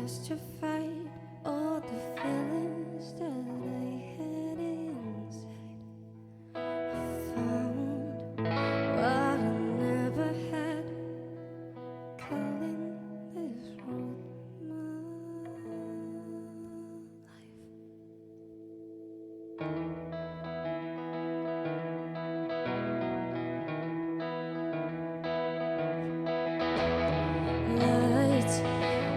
just to fight all the feelings that I had inside. I found what I never had, calling this road my life. Lights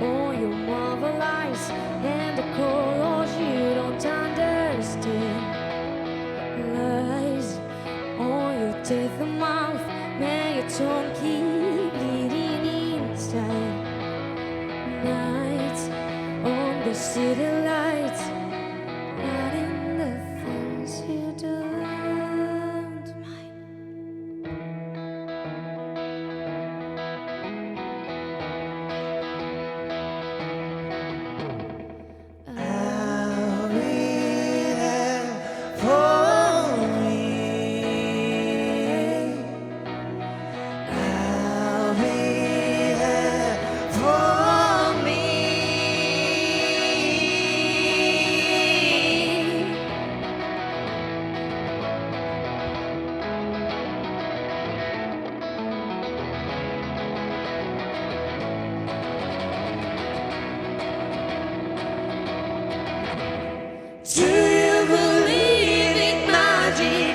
on your marvel eyes and the colors you don't understand. Lies on your teeth and mouth, man, your tongue keep bleeding inside. Nights on the city lights, hiding the things you don't mind. I'll be there for me. I'll be there for me. Do you believe in magic?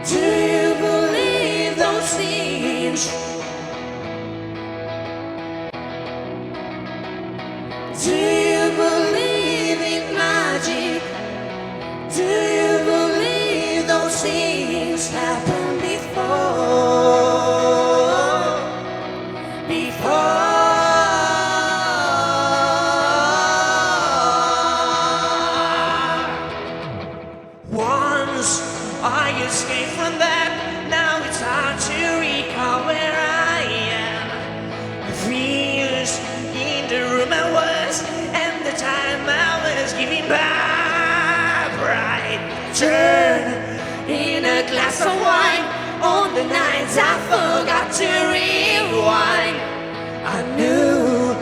Do you believe those things? Do you believe in magic? Do you believe those things happened before? Once I escaped from that, now it's hard to recall where I am. 3 years in the room I was, and the time I was giving back. Bright turn in a glass of wine on the nights I forgot to rewind. I knew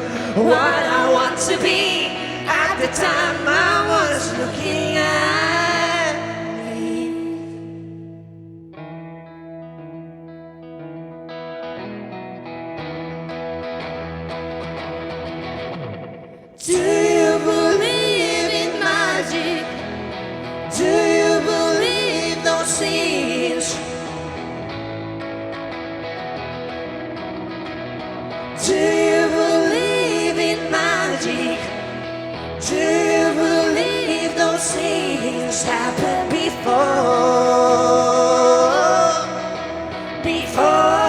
what I want to be at the time I was looking at me. Do you believe in magic? Do you believe those things? Do you believe in magic? Do you believe those things happened before? Before.